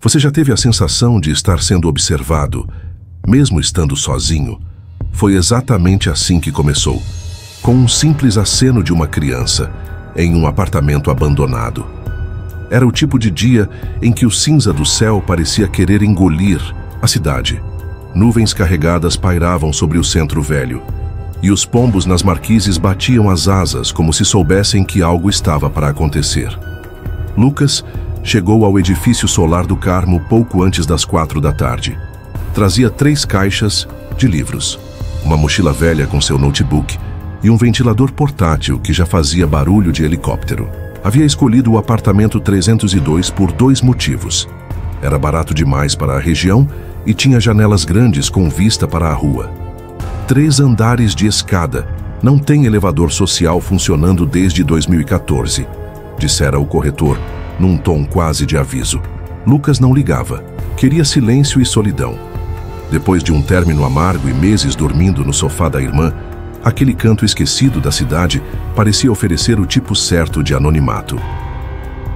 Você já teve a sensação de estar sendo observado, mesmo estando sozinho? Foi exatamente assim que começou, com um simples aceno de uma criança, em um apartamento abandonado. Era o tipo de dia em que o cinza do céu parecia querer engolir a cidade. Nuvens carregadas pairavam sobre o centro velho, e os pombos nas marquises batiam as asas como se soubessem que algo estava para acontecer. Lucas chegou ao edifício solar do Carmo pouco antes das 4 da tarde. Trazia 3 caixas de livros, uma mochila velha com seu notebook e um ventilador portátil que já fazia barulho de helicóptero. Havia escolhido o apartamento 302 por 2 motivos. Era barato demais para a região e tinha janelas grandes com vista para a rua. 3 andares de escada. Não tem elevador social funcionando desde 2014, dissera o corretor, num tom quase de aviso. Lucas não ligava. Queria silêncio e solidão. Depois de um término amargo e meses dormindo no sofá da irmã, aquele canto esquecido da cidade parecia oferecer o tipo certo de anonimato.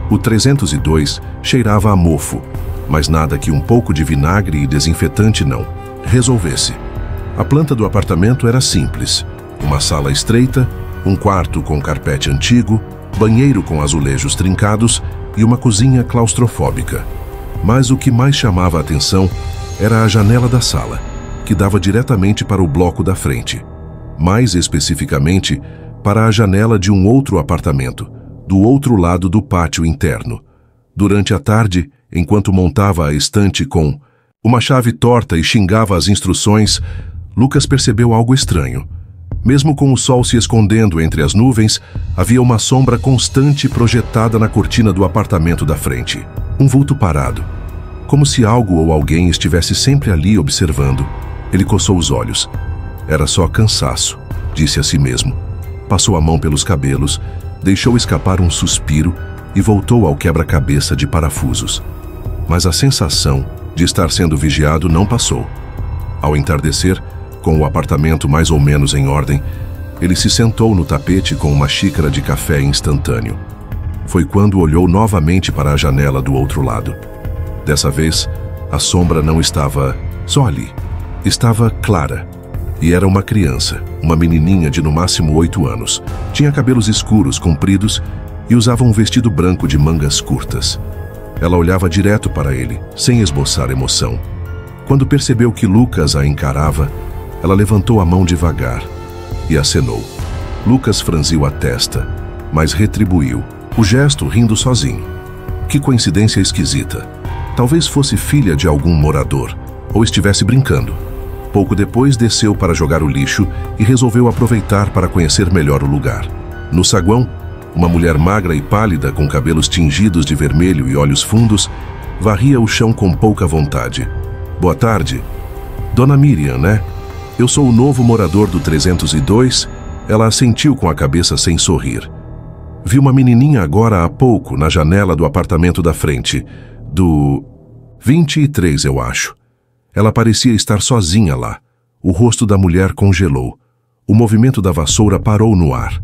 O 302 cheirava a mofo, mas nada que um pouco de vinagre e desinfetante não resolvesse. A planta do apartamento era simples. Uma sala estreita, um quarto com carpete antigo, banheiro com azulejos trincados e uma cozinha claustrofóbica. Mas o que mais chamava a atenção era a janela da sala, que dava diretamente para o bloco da frente. Mais especificamente, para a janela de um outro apartamento, do outro lado do pátio interno. Durante a tarde, enquanto montava a estante com uma chave torta e xingava as instruções, Lucas percebeu algo estranho. Mesmo com o sol se escondendo entre as nuvens, havia uma sombra constante projetada na cortina do apartamento da frente. Um vulto parado, como se algo ou alguém estivesse sempre ali observando. Ele coçou os olhos. Era só cansaço, disse a si mesmo. Passou a mão pelos cabelos, deixou escapar um suspiro e voltou ao quebra-cabeça de parafusos. Mas a sensação de estar sendo vigiado não passou. Ao entardecer, com o apartamento mais ou menos em ordem, ele se sentou no tapete com uma xícara de café instantâneo. Foi quando olhou novamente para a janela do outro lado. Dessa vez, a sombra não estava só ali. Estava clara. E era uma criança, uma menininha de no máximo 8 anos. Tinha cabelos escuros, compridos, e usava um vestido branco de mangas curtas. Ela olhava direto para ele, sem esboçar emoção. Quando percebeu que Lucas a encarava, ela levantou a mão devagar e acenou. Lucas franziu a testa, mas retribuiu o gesto rindo sozinho. Que coincidência esquisita. Talvez fosse filha de algum morador, ou estivesse brincando. Pouco depois desceu para jogar o lixo e resolveu aproveitar para conhecer melhor o lugar. No saguão, uma mulher magra e pálida com cabelos tingidos de vermelho e olhos fundos varria o chão com pouca vontade. Boa tarde. Dona Miriam, né? Eu sou o novo morador do 302. Ela assentiu com a cabeça sem sorrir. Vi uma menininha agora há pouco na janela do apartamento da frente, do 23, eu acho. Ela parecia estar sozinha lá. O rosto da mulher congelou. O movimento da vassoura parou no ar.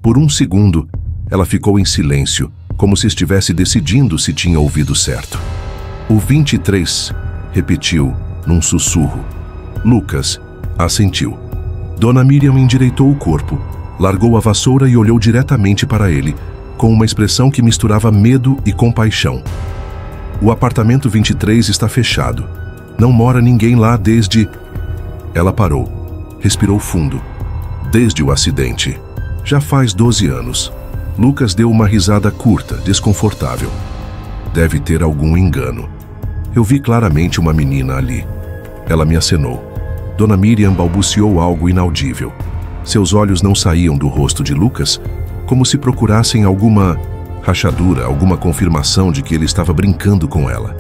Por um segundo, ela ficou em silêncio, como se estivesse decidindo se tinha ouvido certo. O 23, repetiu, num sussurro. Lucas assentiu. Dona Miriam endireitou o corpo, largou a vassoura e olhou diretamente para ele, com uma expressão que misturava medo e compaixão. O apartamento 23 está fechado. Não mora ninguém lá desde... Ela parou, respirou fundo. Desde o acidente. Já faz 12 anos. Lucas deu uma risada curta, desconfortável. Deve ter algum engano. Eu vi claramente uma menina ali. Ela me acenou. Dona Miriam balbuciou algo inaudível. Seus olhos não saíam do rosto de Lucas, como se procurassem alguma rachadura, alguma confirmação de que ele estava brincando com ela.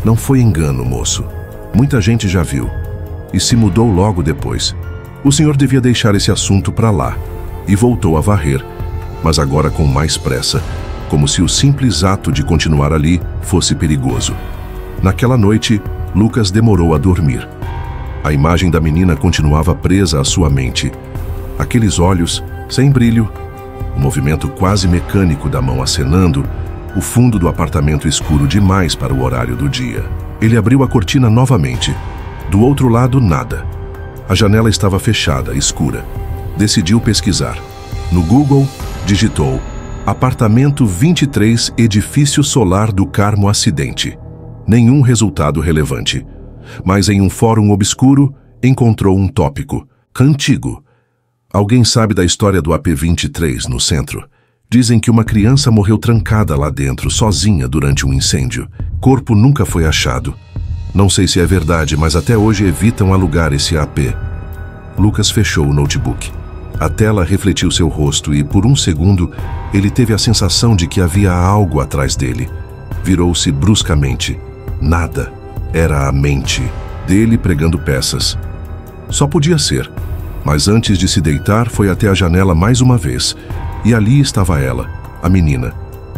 Não foi engano, moço. Muita gente já viu. E se mudou logo depois. O senhor devia deixar esse assunto para lá. E voltou a varrer, mas agora com mais pressa, como se o simples ato de continuar ali fosse perigoso. Naquela noite, Lucas demorou a dormir. A imagem da menina continuava presa à sua mente. Aqueles olhos, sem brilho, o movimento quase mecânico da mão acenando, O fundo do apartamento escuro demais para o horário do dia. Ele abriu a cortina novamente. Do outro lado, nada. A janela estava fechada, escura. Decidiu pesquisar. No Google, digitou Apartamento 23, Edifício Solar do Carmo Acidente. Nenhum resultado relevante. Mas em um fórum obscuro, encontrou um tópico. Antigo. Alguém sabe da história do AP23 no centro? Dizem que uma criança morreu trancada lá dentro, sozinha, durante um incêndio. Corpo nunca foi achado. Não sei se é verdade, mas até hoje evitam alugar esse AP. Lucas fechou o notebook. A tela refletiu seu rosto e, por um segundo, ele teve a sensação de que havia algo atrás dele. Virou-se bruscamente. Nada. Era a mente dele pregando peças. Só podia ser. Mas antes de se deitar, foi até a janela mais uma vez. E ali estava ela, a menina,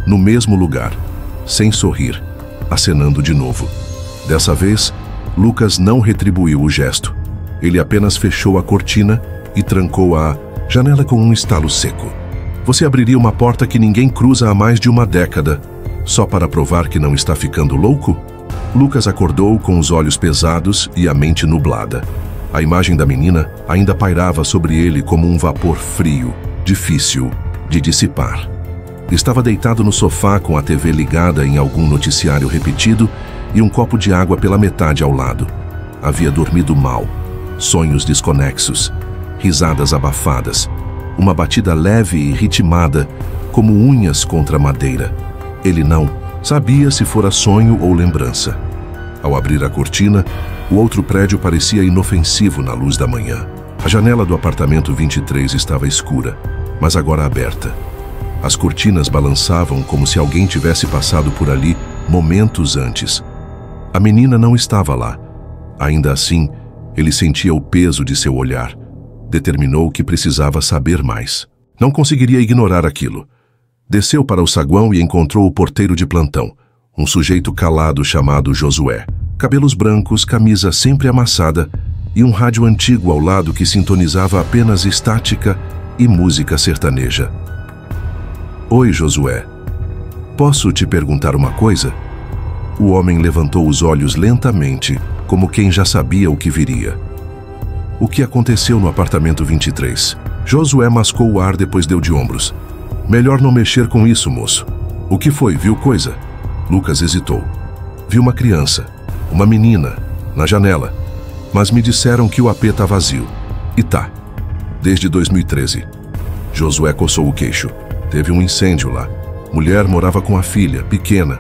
no mesmo lugar, sem sorrir, acenando de novo. Dessa vez, Lucas não retribuiu o gesto. Ele apenas fechou a cortina e trancou a janela com um estalo seco. Você abriria uma porta que ninguém cruza há mais de uma década, só para provar que não está ficando louco? Lucas acordou com os olhos pesados e a mente nublada. A imagem da menina ainda pairava sobre ele como um vapor frio, difícil de dissipar. Estava deitado no sofá com a TV ligada em algum noticiário repetido e um copo de água pela metade ao lado. Havia dormido mal, sonhos desconexos, risadas abafadas, uma batida leve e ritmada, como unhas contra madeira. Ele não sabia se fora sonho ou lembrança. Ao abrir a cortina, o outro prédio parecia inofensivo na luz da manhã. A janela do apartamento 23 estava escura, mas agora aberta. As cortinas balançavam como se alguém tivesse passado por ali momentos antes. A menina não estava lá. Ainda assim, ele sentia o peso de seu olhar. Determinou que precisava saber mais. Não conseguiria ignorar aquilo. Desceu para o saguão e encontrou o porteiro de plantão, um sujeito calado chamado Josué. Cabelos brancos, camisa sempre amassada e um rádio antigo ao lado que sintonizava apenas estática e música sertaneja. Oi, Josué. Posso te perguntar uma coisa? O homem levantou os olhos lentamente, como quem já sabia o que viria. O que aconteceu no apartamento 23? Josué mascou o ar, depois deu de ombros. Melhor não mexer com isso, moço. O que foi? Viu coisa? Lucas hesitou. Vi uma criança, uma menina, na janela. Mas me disseram que o AP tá vazio. E tá. Desde 2013. Josué coçou o queixo. Teve um incêndio lá. Mulher morava com a filha, pequena.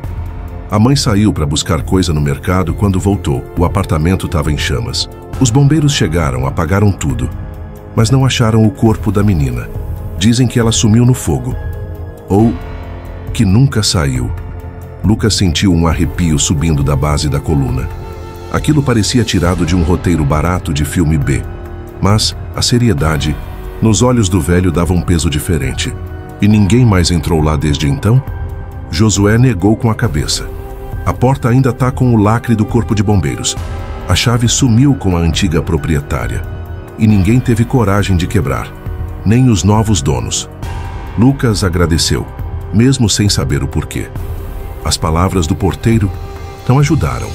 A mãe saiu para buscar coisa no mercado. Quando voltou, o apartamento estava em chamas. Os bombeiros chegaram, apagaram tudo. Mas não acharam o corpo da menina. Dizem que ela sumiu no fogo. Ou que nunca saiu. Lucas sentiu um arrepio subindo da base da coluna. Aquilo parecia tirado de um roteiro barato de filme B. Mas a seriedade, nos olhos do velho, dava um peso diferente. E ninguém mais entrou lá desde então? Josué negou com a cabeça. A porta ainda está com o lacre do corpo de bombeiros. A chave sumiu com a antiga proprietária. E ninguém teve coragem de quebrar. Nem os novos donos. Lucas agradeceu, mesmo sem saber o porquê. As palavras do porteiro não ajudaram.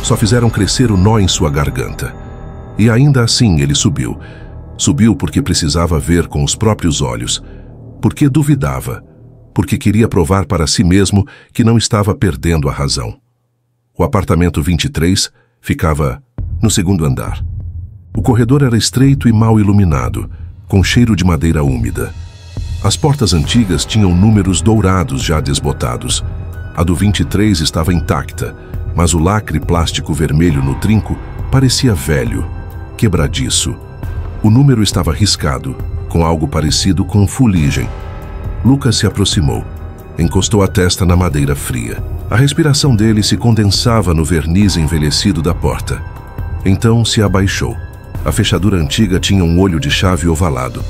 Só fizeram crescer o nó em sua garganta. E ainda assim ele subiu. Subiu porque precisava ver com os próprios olhos. Porque duvidava. Porque queria provar para si mesmo que não estava perdendo a razão. O apartamento 23 ficava no segundo andar. O corredor era estreito e mal iluminado, com cheiro de madeira úmida. As portas antigas tinham números dourados já desbotados. A do 23 estava intacta, mas o lacre plástico vermelho no trinco parecia velho, quebradiço. O número estava riscado, com algo parecido com fuligem. Lucas se aproximou. Encostou a testa na madeira fria. A respiração dele se condensava no verniz envelhecido da porta. Então se abaixou. A fechadura antiga tinha um olho de chave ovalado.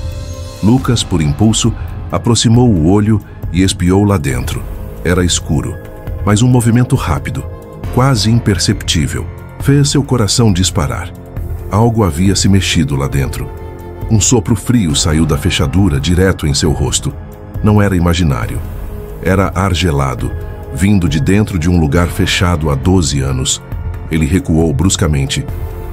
Lucas, por impulso, aproximou o olho e espiou lá dentro. Era escuro, mas um movimento rápido, quase imperceptível, fez seu coração disparar. Algo havia se mexido lá dentro. Um sopro frio saiu da fechadura direto em seu rosto. Não era imaginário. Era ar gelado, vindo de dentro de um lugar fechado há 12 anos. Ele recuou bruscamente,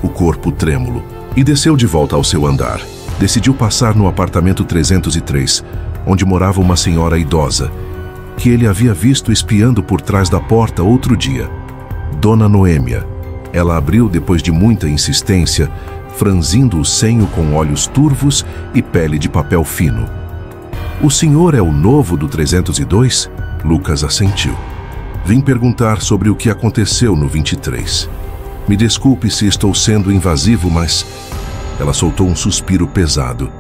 o corpo trêmulo, e desceu de volta ao seu andar. Decidiu passar no apartamento 303, onde morava uma senhora idosa, que ele havia visto espiando por trás da porta outro dia. Dona Noêmia. Ela abriu depois de muita insistência, franzindo o senho com olhos turvos e pele de papel fino. "O senhor é o novo do 302? Lucas assentiu. "Vim perguntar sobre o que aconteceu no 23. Me desculpe se estou sendo invasivo, mas..." Ela soltou um suspiro pesado.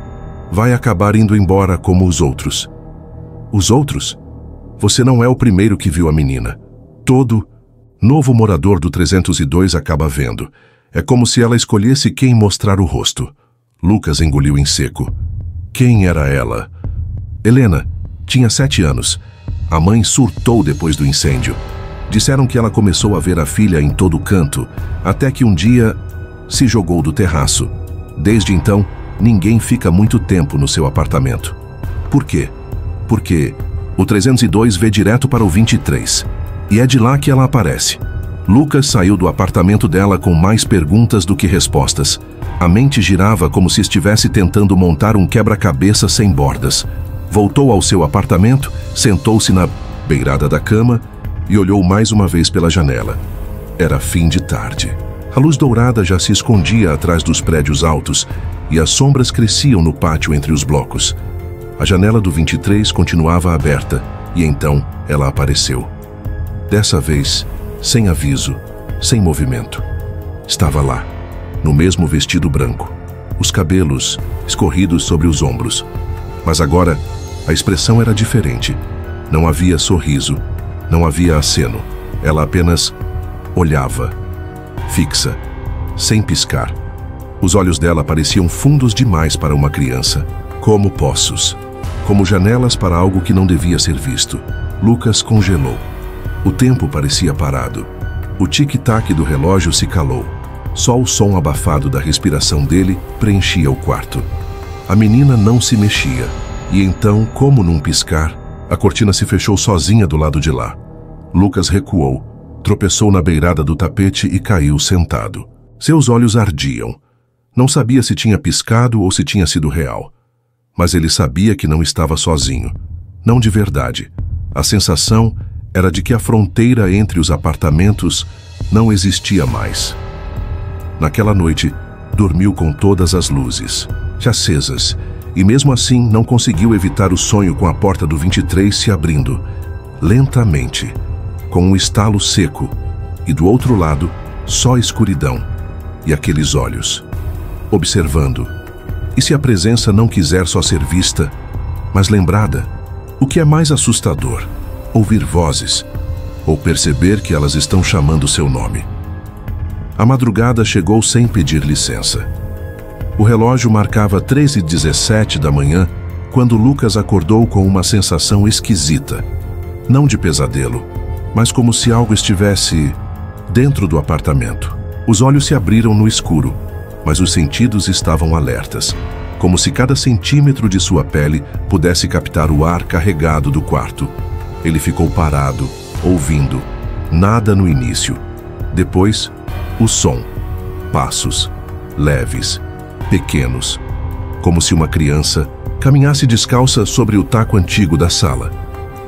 "Vai acabar indo embora como os outros." "Os outros? Você não é o primeiro que viu a menina. Todo novo morador do 302 acaba vendo. É como se ela escolhesse quem mostrar o rosto." Lucas engoliu em seco. "Quem era ela?" "Helena. Tinha 7 anos. A mãe surtou depois do incêndio. Disseram que ela começou a ver a filha em todo canto, até que um dia se jogou do terraço. Desde então, ninguém fica muito tempo no seu apartamento." "Por quê?" "Porque o 302 vê direto para o 23. E é de lá que ela aparece." Lucas saiu do apartamento dela com mais perguntas do que respostas. A mente girava como se estivesse tentando montar um quebra-cabeça sem bordas. Voltou ao seu apartamento, sentou-se na beirada da cama e olhou mais uma vez pela janela. Era fim de tarde. A luz dourada já se escondia atrás dos prédios altos e as sombras cresciam no pátio entre os blocos. A janela do 23 continuava aberta e então ela apareceu. Dessa vez, sem aviso, sem movimento. Estava lá, no mesmo vestido branco, os cabelos escorridos sobre os ombros. Mas agora, a expressão era diferente. Não havia sorriso, não havia aceno. Ela apenas olhava, fixa, sem piscar. Os olhos dela pareciam fundos demais para uma criança, como poços, como janelas para algo que não devia ser visto. Lucas congelou. O tempo parecia parado. O tic-tac do relógio se calou. Só o som abafado da respiração dele preenchia o quarto. A menina não se mexia. E então, como num piscar, a cortina se fechou sozinha do lado de lá. Lucas recuou, tropeçou na beirada do tapete e caiu sentado. Seus olhos ardiam. Não sabia se tinha piscado ou se tinha sido real. Mas ele sabia que não estava sozinho. Não de verdade. A sensação era de que a fronteira entre os apartamentos não existia mais. Naquela noite, dormiu com todas as luzes, acesas, e mesmo assim não conseguiu evitar o sonho com a porta do 23 se abrindo, lentamente, com um estalo seco, e do outro lado, só escuridão, e aqueles olhos, observando. E se a presença não quiser só ser vista, mas lembrada? O que é mais assustador? Ouvir vozes, ou perceber que elas estão chamando seu nome. A madrugada chegou sem pedir licença. O relógio marcava 13h17 da manhã, quando Lucas acordou com uma sensação esquisita. Não de pesadelo, mas como se algo estivesse dentro do apartamento. Os olhos se abriram no escuro, mas os sentidos estavam alertas, como se cada centímetro de sua pele pudesse captar o ar carregado do quarto. Ele ficou parado, ouvindo. Nada no início. Depois, o som. Passos. Leves. Pequenos. Como se uma criança caminhasse descalça sobre o taco antigo da sala.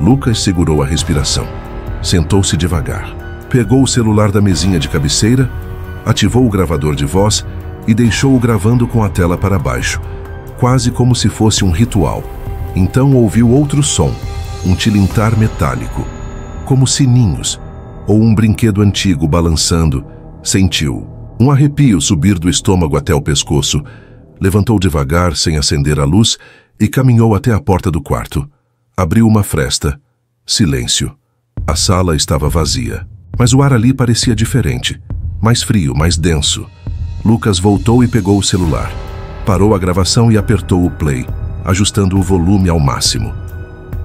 Lucas segurou a respiração. Sentou-se devagar. Pegou o celular da mesinha de cabeceira, ativou o gravador de voz e deixou-o gravando com a tela para baixo, quase como se fosse um ritual. Então ouviu outro som. Um tilintar metálico, como sininhos, ou um brinquedo antigo balançando. Sentiu um arrepio subir do estômago até o pescoço. Levantou devagar, sem acender a luz, e caminhou até a porta do quarto. Abriu uma fresta. Silêncio. A sala estava vazia, mas o ar ali parecia diferente, mais frio, mais denso. Lucas voltou e pegou o celular. Parou a gravação e apertou o play, ajustando o volume ao máximo.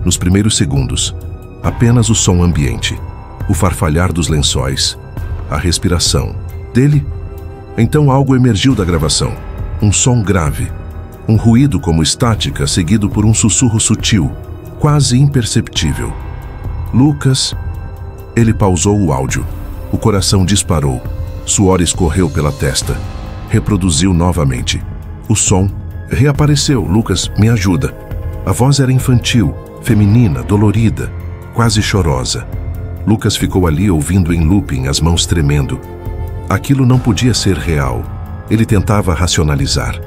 Nos primeiros segundos, apenas o som ambiente, o farfalhar dos lençóis, a respiração dele. Então algo emergiu da gravação, um som grave, um ruído como estática seguido por um sussurro sutil, quase imperceptível. Lucas Ele pausou o áudio. O coração disparou. Suor escorreu pela testa. Reproduziu novamente. O som reapareceu. Lucas, me ajuda. A voz era infantil, feminina, dolorida, quase chorosa. Lucas ficou ali ouvindo em looping, as mãos tremendo. Aquilo não podia ser real. Ele tentava racionalizar.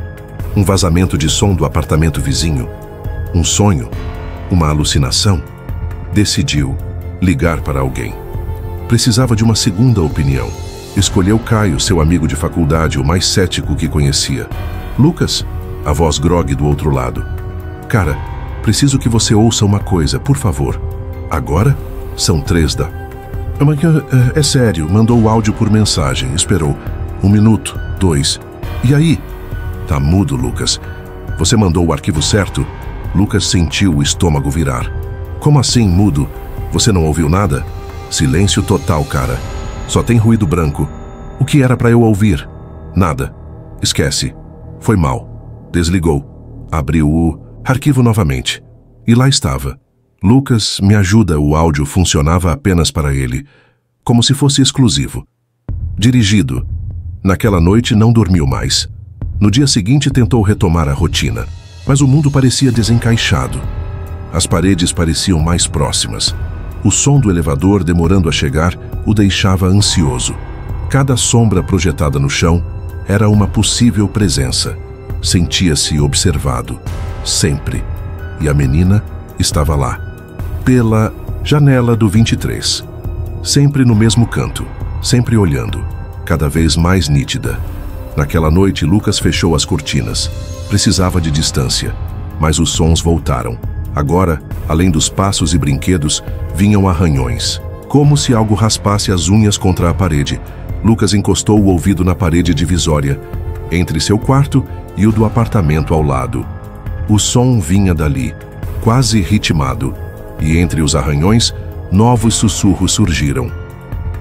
Um vazamento de som do apartamento vizinho. Um sonho. Uma alucinação. Decidiu ligar para alguém. Precisava de uma segunda opinião. Escolheu Caio, seu amigo de faculdade, o mais cético que conhecia. Lucas, a voz grogue do outro lado. Cara, preciso que você ouça uma coisa, por favor. Agora? São 3 da... É sério, mandou o áudio por mensagem, esperou. 1 minuto, 2. E aí? Tá mudo, Lucas. Você mandou o arquivo certo? Lucas sentiu o estômago virar. Como assim, mudo? Você não ouviu nada? Silêncio total, cara. Só tem ruído branco. O que era para eu ouvir? Nada. Esquece. Foi mal. Desligou. Abriu o arquivo novamente. E lá estava. Lucas, me ajuda, o áudio funcionava apenas para ele. Como se fosse exclusivo. Dirigido. Naquela noite não dormiu mais. No dia seguinte tentou retomar a rotina. Mas o mundo parecia desencaixado. As paredes pareciam mais próximas. O som do elevador demorando a chegar o deixava ansioso. Cada sombra projetada no chão era uma possível presença. Sentia-se observado. Sempre. E a menina estava lá. Pela janela do 23. Sempre no mesmo canto. Sempre olhando. Cada vez mais nítida. Naquela noite, Lucas fechou as cortinas. Precisava de distância. Mas os sons voltaram. Agora, além dos passos e brinquedos, vinham arranhões. Como se algo raspasse as unhas contra a parede. Lucas encostou o ouvido na parede divisória, entre seu quarto e o do apartamento ao lado. O som vinha dali, quase ritmado, e entre os arranhões, novos sussurros surgiram.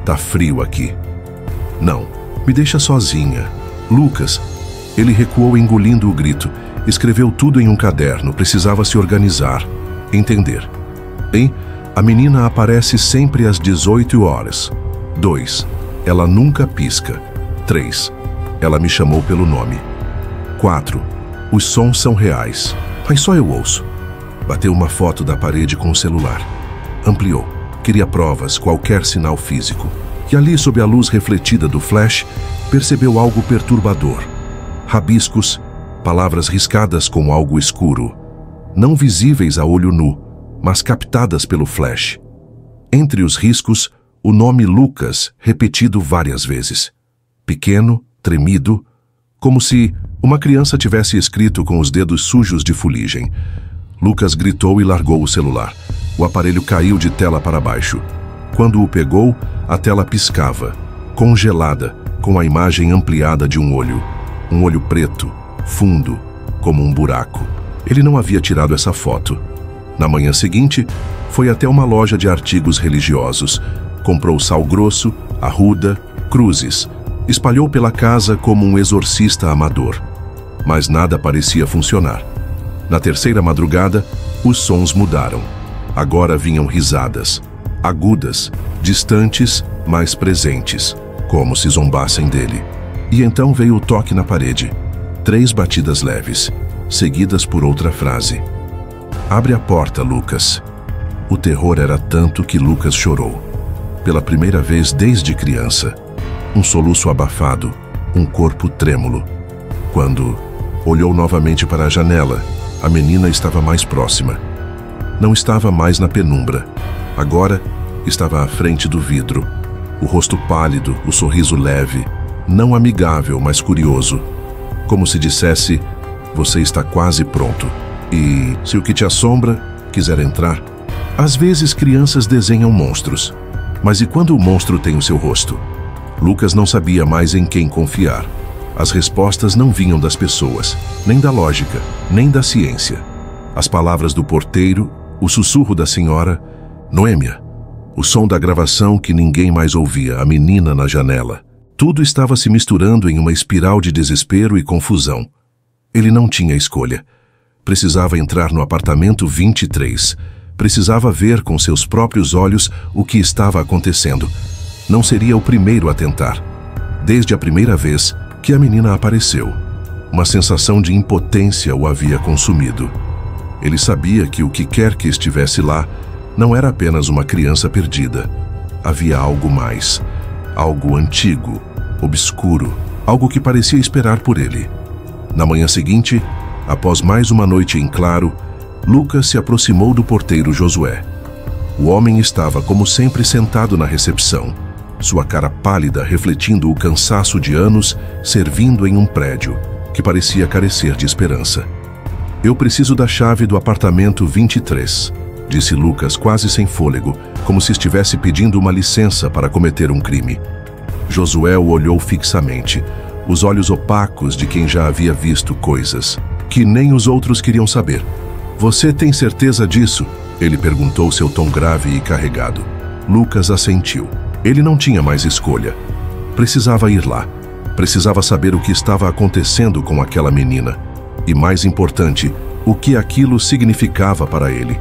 Tá frio aqui. Não, me deixa sozinha. Lucas. Ele recuou engolindo o grito. Escreveu tudo em um caderno, precisava se organizar, entender. A menina aparece sempre às 18 horas. 2. Ela nunca pisca. 3. Ela me chamou pelo nome. 4. Os sons são reais, mas só eu ouço. Bateu uma foto da parede com o celular. Ampliou. Queria provas, qualquer sinal físico. E ali, sob a luz refletida do flash, percebeu algo perturbador. Rabiscos, palavras riscadas com algo escuro, não visíveis a olho nu, mas captadas pelo flash. Entre os riscos, o nome Lucas, repetido várias vezes. Pequeno, tremido, como se uma criança tivesse escrito com os dedos sujos de fuligem. Lucas gritou e largou o celular. O aparelho caiu de tela para baixo. Quando o pegou, a tela piscava, congelada, com a imagem ampliada de um olho. Um olho preto, fundo, como um buraco. Ele não havia tirado essa foto. Na manhã seguinte, foi até uma loja de artigos religiosos. Comprou sal grosso, arruda, cruzes. Espalhou pela casa como um exorcista amador. Mas nada parecia funcionar. Na terceira madrugada, os sons mudaram. Agora vinham risadas, agudas, distantes, mas presentes, como se zombassem dele. E então veio o toque na parede. 3 batidas leves, seguidas por outra frase. Abre a porta, Lucas. O terror era tanto que Lucas chorou. Pela primeira vez desde criança. Um soluço abafado, um corpo trêmulo. Quando olhou novamente para a janela, a menina estava mais próxima. Não estava mais na penumbra. Agora estava à frente do vidro. O rosto pálido, o sorriso leve, não amigável, mas curioso. Como se dissesse, você está quase pronto. E, se o que te assombra quiser entrar... Às vezes crianças desenham monstros. Mas e quando o monstro tem o seu rosto? Lucas não sabia mais em quem confiar. As respostas não vinham das pessoas, nem da lógica, nem da ciência. As palavras do porteiro, o sussurro da senhora, Noêmia, o som da gravação que ninguém mais ouvia, a menina na janela. Tudo estava se misturando em uma espiral de desespero e confusão. Ele não tinha escolha. Precisava entrar no apartamento 23. Precisava ver com seus próprios olhos o que estava acontecendo. Não seria o primeiro a tentar. Desde a primeira vez que a menina apareceu, uma sensação de impotência o havia consumido. Ele sabia que o que quer que estivesse lá não era apenas uma criança perdida. Havia algo mais, algo antigo, obscuro, algo que parecia esperar por ele. Na manhã seguinte, após mais uma noite em claro, Lucas se aproximou do porteiro Josué. O homem estava, como sempre, sentado na recepção, sua cara pálida refletindo o cansaço de anos servindo em um prédio que parecia carecer de esperança. "Eu preciso da chave do apartamento 23, disse Lucas quase sem fôlego, como se estivesse pedindo uma licença para cometer um crime. Josué o olhou fixamente, os olhos opacos de quem já havia visto coisas que nem os outros queriam saber. "Você tem certeza disso?" ele perguntou, seu tom grave e carregado. Lucas assentiu. Ele não tinha mais escolha. Precisava ir lá. Precisava saber o que estava acontecendo com aquela menina. E, mais importante, o que aquilo significava para ele.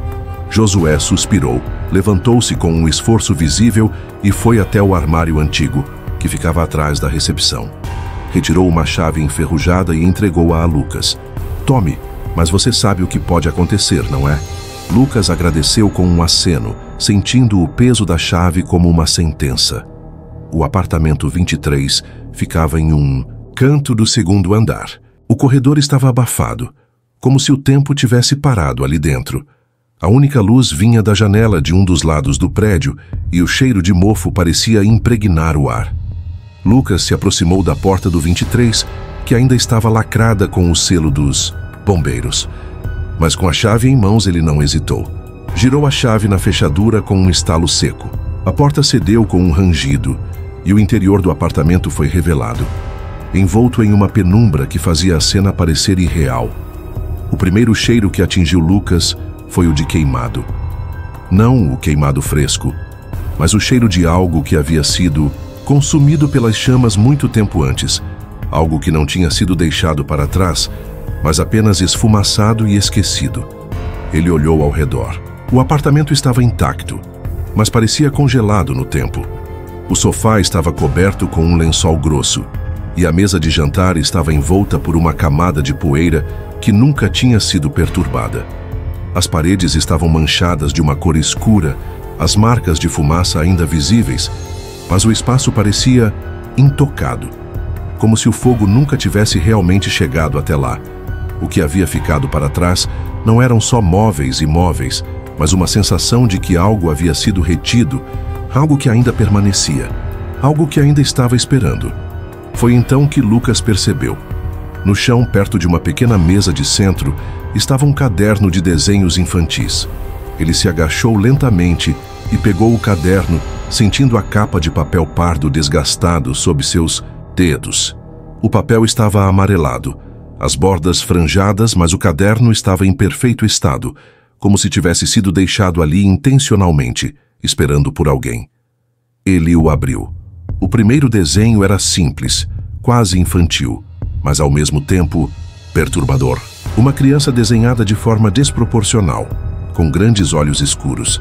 Josué suspirou, levantou-se com um esforço visível e foi até o armário antigo, que ficava atrás da recepção. Retirou uma chave enferrujada e entregou-a a Lucas. "Tome, mas você sabe o que pode acontecer, não é?" Lucas agradeceu com um aceno, sentindo o peso da chave como uma sentença. O apartamento 23 ficava em um canto do segundo andar. O corredor estava abafado, como se o tempo tivesse parado ali dentro. A única luz vinha da janela de um dos lados do prédio e o cheiro de mofo parecia impregnar o ar. Lucas se aproximou da porta do 23, que ainda estava lacrada com o selo dos bombeiros. Mas com a chave em mãos ele não hesitou. Girou a chave na fechadura com um estalo seco. A porta cedeu com um rangido e o interior do apartamento foi revelado, envolto em uma penumbra que fazia a cena parecer irreal. O primeiro cheiro que atingiu Lucas foi o de queimado. Não o queimado fresco, mas o cheiro de algo que havia sido consumido pelas chamas muito tempo antes, algo que não tinha sido deixado para trás, mas apenas esfumaçado e esquecido. Ele olhou ao redor. O apartamento estava intacto, mas parecia congelado no tempo. O sofá estava coberto com um lençol grosso, e a mesa de jantar estava envolta por uma camada de poeira que nunca tinha sido perturbada. As paredes estavam manchadas de uma cor escura, as marcas de fumaça ainda visíveis, mas o espaço parecia intocado, como se o fogo nunca tivesse realmente chegado até lá. O que havia ficado para trás não eram só móveis e móveis, mas uma sensação de que algo havia sido retido, algo que ainda permanecia, algo que ainda estava esperando. Foi então que Lucas percebeu. No chão, perto de uma pequena mesa de centro, estava um caderno de desenhos infantis. Ele se agachou lentamente e pegou o caderno, sentindo a capa de papel pardo desgastado sob seus dedos. O papel estava amarelado, as bordas franjadas, mas o caderno estava em perfeito estado, como se tivesse sido deixado ali intencionalmente, esperando por alguém. Ele o abriu. O primeiro desenho era simples, quase infantil, mas ao mesmo tempo perturbador. Uma criança desenhada de forma desproporcional, com grandes olhos escuros.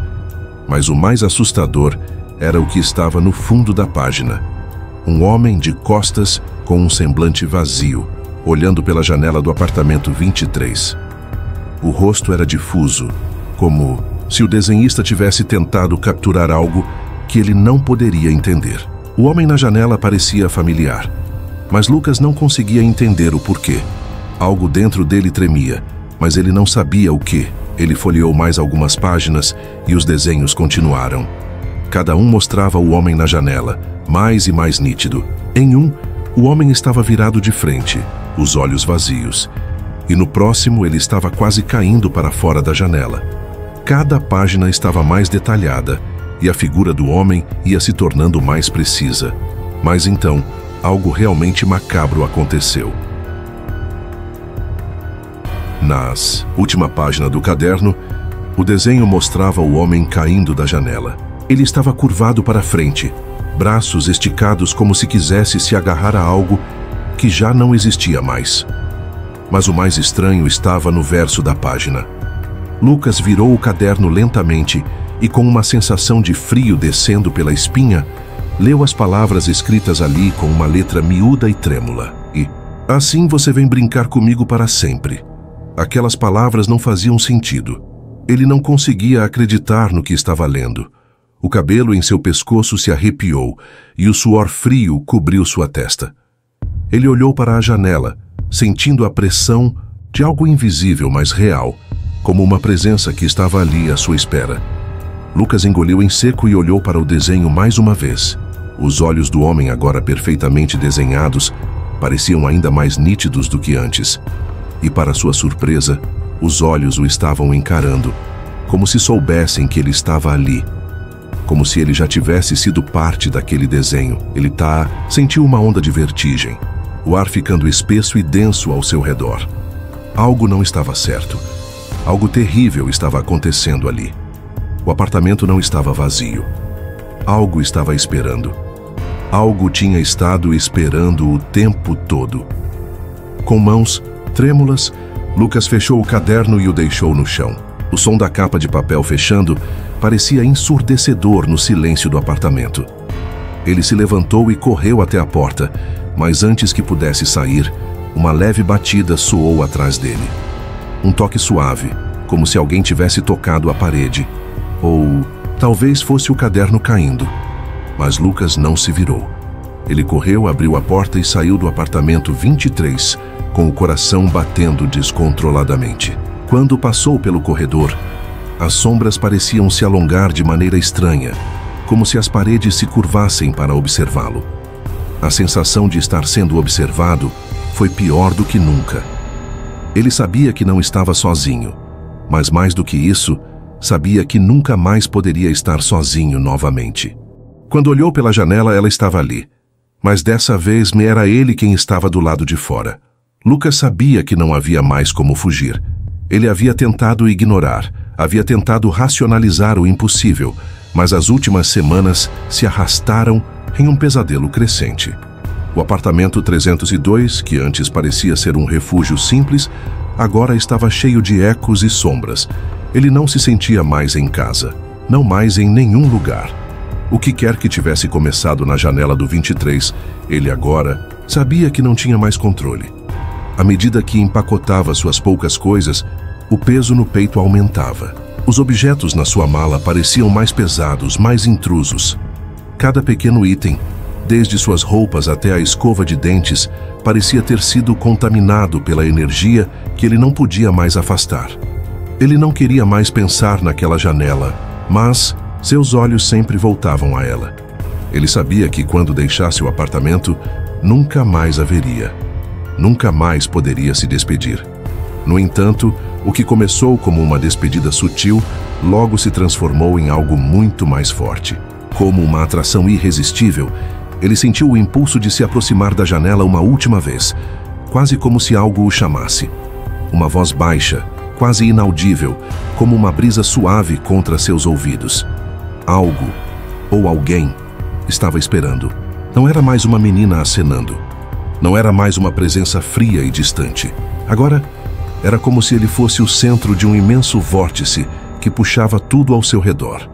Mas o mais assustador era o que estava no fundo da página. Um homem de costas com um semblante vazio, olhando pela janela do apartamento 23. O rosto era difuso, como se o desenhista tivesse tentado capturar algo que ele não poderia entender. O homem na janela parecia familiar, mas Lucas não conseguia entender o porquê. Algo dentro dele tremia, mas ele não sabia o que. Ele folheou mais algumas páginas e os desenhos continuaram. Cada um mostrava o homem na janela, mais e mais nítido. Em um, o homem estava virado de frente, os olhos vazios. E no próximo ele estava quase caindo para fora da janela. Cada página estava mais detalhada e a figura do homem ia se tornando mais precisa. Mas então, algo realmente macabro aconteceu. Na última página do caderno, o desenho mostrava o homem caindo da janela. Ele estava curvado para frente, braços esticados como se quisesse se agarrar a algo que já não existia mais. Mas o mais estranho estava no verso da página. Lucas virou o caderno lentamente e, com uma sensação de frio descendo pela espinha, leu as palavras escritas ali com uma letra miúda e trêmula. E, assim você vem brincar comigo para sempre. Aquelas palavras não faziam sentido. Ele não conseguia acreditar no que estava lendo. O cabelo em seu pescoço se arrepiou e o suor frio cobriu sua testa. Ele olhou para a janela, sentindo a pressão de algo invisível, mas real, como uma presença que estava ali à sua espera. Lucas engoliu em seco e olhou para o desenho mais uma vez. Os olhos do homem, agora perfeitamente desenhados, pareciam ainda mais nítidos do que antes. E, para sua surpresa, os olhos o estavam encarando, como se soubessem que ele estava ali. Como se ele já tivesse sido parte daquele desenho. Ele sentiu uma onda de vertigem, o ar ficando espesso e denso ao seu redor. Algo não estava certo. Algo terrível estava acontecendo ali. O apartamento não estava vazio. Algo estava esperando. Algo tinha estado esperando o tempo todo. Com mãos trêmulas, Lucas fechou o caderno e o deixou no chão. O som da capa de papel fechando parecia ensurdecedor no silêncio do apartamento. Ele se levantou e correu até a porta, mas antes que pudesse sair, uma leve batida soou atrás dele. Um toque suave, como se alguém tivesse tocado a parede. Ou talvez fosse o caderno caindo. Mas Lucas não se virou. Ele correu, abriu a porta e saiu do apartamento 23, com o coração batendo descontroladamente. Quando passou pelo corredor, as sombras pareciam se alongar de maneira estranha, como se as paredes se curvassem para observá-lo. A sensação de estar sendo observado foi pior do que nunca. Ele sabia que não estava sozinho, mas mais do que isso, sabia que nunca mais poderia estar sozinho novamente. Quando olhou pela janela, ela estava ali, mas dessa vez era ele quem estava do lado de fora. Lucas sabia que não havia mais como fugir. Ele havia tentado ignorar, havia tentado racionalizar o impossível, mas as últimas semanas se arrastaram em um pesadelo crescente. O apartamento 302, que antes parecia ser um refúgio simples, agora estava cheio de ecos e sombras. Ele não se sentia mais em casa, não mais em nenhum lugar. O que quer que tivesse começado na janela do 23, ele agora sabia que não tinha mais controle. À medida que empacotava suas poucas coisas, o peso no peito aumentava. Os objetos na sua mala pareciam mais pesados, mais intrusos. Cada pequeno item, desde suas roupas até a escova de dentes, parecia ter sido contaminado pela energia que ele não podia mais afastar. Ele não queria mais pensar naquela janela, mas seus olhos sempre voltavam a ela. Ele sabia que quando deixasse o apartamento, nunca mais a veria. Nunca mais poderia se despedir. No entanto, o que começou como uma despedida sutil, logo se transformou em algo muito mais forte. Como uma atração irresistível, ele sentiu o impulso de se aproximar da janela uma última vez, quase como se algo o chamasse. Uma voz baixa, quase inaudível, como uma brisa suave contra seus ouvidos. Algo, ou alguém, estava esperando. Não era mais uma menina acenando. Não era mais uma presença fria e distante. Agora, era como se ele fosse o centro de um imenso vórtice que puxava tudo ao seu redor.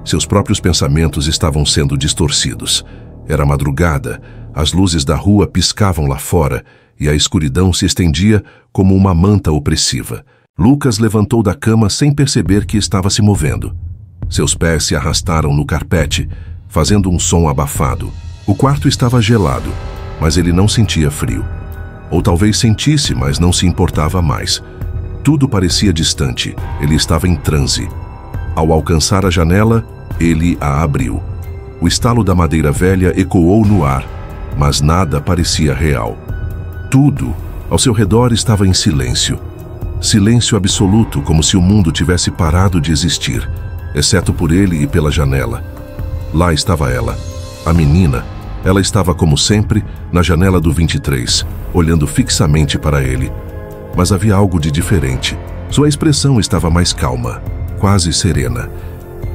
Seus próprios pensamentos estavam sendo distorcidos. Era madrugada, as luzes da rua piscavam lá fora e a escuridão se estendia como uma manta opressiva. Lucas levantou da cama sem perceber que estava se movendo. Seus pés se arrastaram no carpete, fazendo um som abafado. O quarto estava gelado, mas ele não sentia frio. Ou talvez sentisse, mas não se importava mais. Tudo parecia distante. Ele estava em transe. Ao alcançar a janela, ele a abriu. O estalo da madeira velha ecoou no ar, mas nada parecia real. Tudo ao seu redor estava em silêncio. Silêncio absoluto, como se o mundo tivesse parado de existir, exceto por ele e pela janela. Lá estava ela, a menina. Ela estava, como sempre, na janela do 23, olhando fixamente para ele. Mas havia algo de diferente. Sua expressão estava mais calma, quase serena.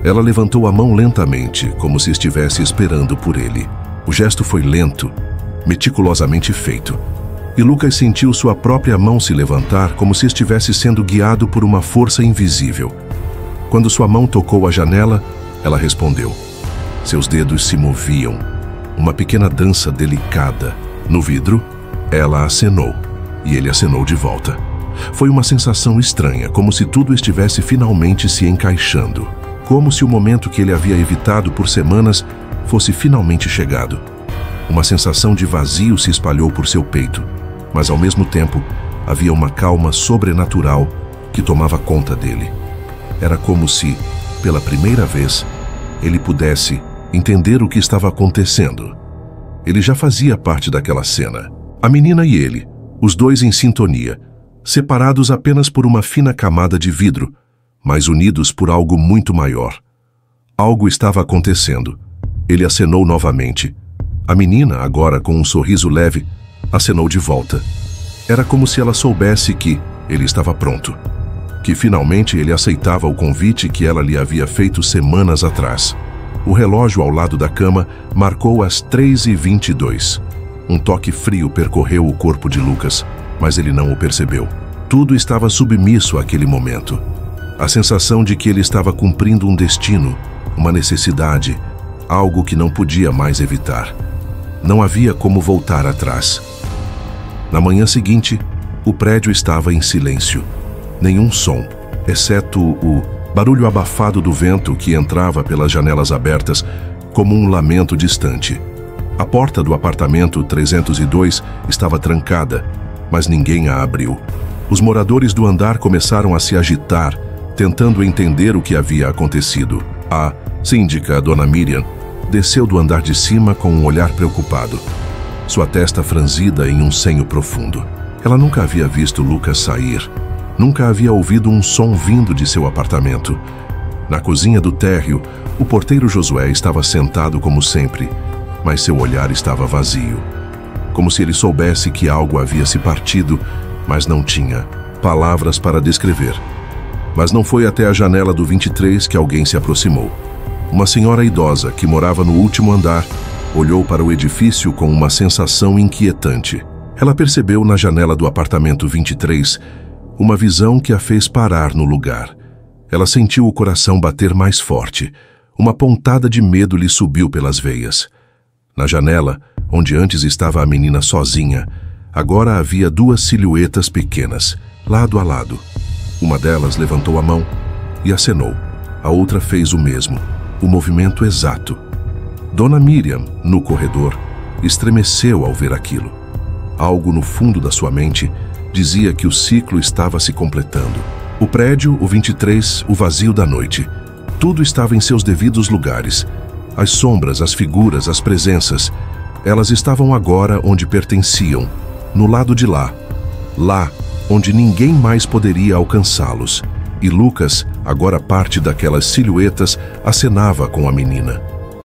Ela levantou a mão lentamente, como se estivesse esperando por ele. O gesto foi lento, meticulosamente feito. E Lucas sentiu sua própria mão se levantar como se estivesse sendo guiado por uma força invisível. Quando sua mão tocou a janela, ela respondeu. Seus dedos se moviam, uma pequena dança delicada. No vidro, ela acenou, e ele acenou de volta. Foi uma sensação estranha, como se tudo estivesse finalmente se encaixando. Como se o momento que ele havia evitado por semanas fosse finalmente chegado. Uma sensação de vazio se espalhou por seu peito, mas ao mesmo tempo havia uma calma sobrenatural que tomava conta dele. Era como se, pela primeira vez, ele pudesse entender o que estava acontecendo. Ele já fazia parte daquela cena. A menina e ele, os dois em sintonia, separados apenas por uma fina camada de vidro, mas unidos por algo muito maior. Algo estava acontecendo. Ele acenou novamente. A menina, agora com um sorriso leve, acenou de volta. Era como se ela soubesse que ele estava pronto. Que finalmente ele aceitava o convite que ela lhe havia feito semanas atrás. O relógio ao lado da cama marcou as 3h22. Um toque frio percorreu o corpo de Lucas, mas ele não o percebeu. Tudo estava submisso àquele momento. A sensação de que ele estava cumprindo um destino, uma necessidade, algo que não podia mais evitar. Não havia como voltar atrás. Na manhã seguinte, o prédio estava em silêncio. Nenhum som, exceto o barulho abafado do vento que entrava pelas janelas abertas como um lamento distante. A porta do apartamento 302 estava trancada, mas ninguém a abriu. Os moradores do andar começaram a se agitar, tentando entender o que havia acontecido. A síndica, Dona Miriam, desceu do andar de cima com um olhar preocupado, sua testa franzida em um senho profundo. Ela nunca havia visto Lucas sair, nunca havia ouvido um som vindo de seu apartamento. Na cozinha do térreo, o porteiro Josué estava sentado como sempre, mas seu olhar estava vazio, como se ele soubesse que algo havia se partido, mas não tinha palavras para descrever. Mas não foi até a janela do 23 que alguém se aproximou. Uma senhora idosa que morava no último andar olhou para o edifício com uma sensação inquietante. Ela percebeu na janela do apartamento 23 uma visão que a fez parar no lugar. Ela sentiu o coração bater mais forte. Uma pontada de medo lhe subiu pelas veias. Na janela, onde antes estava a menina sozinha, agora havia duas silhuetas pequenas, lado a lado. Uma delas levantou a mão e acenou. A outra fez o mesmo, o movimento exato. Dona Miriam, no corredor, estremeceu ao ver aquilo. Algo no fundo da sua mente dizia que o ciclo estava se completando. O prédio, o 23, o vazio da noite. Tudo estava em seus devidos lugares. As sombras, as figuras, as presenças. Elas estavam agora onde pertenciam, no lado de lá. Lá, onde ninguém mais poderia alcançá-los. E Lucas, agora parte daquelas silhuetas, acenava com a menina.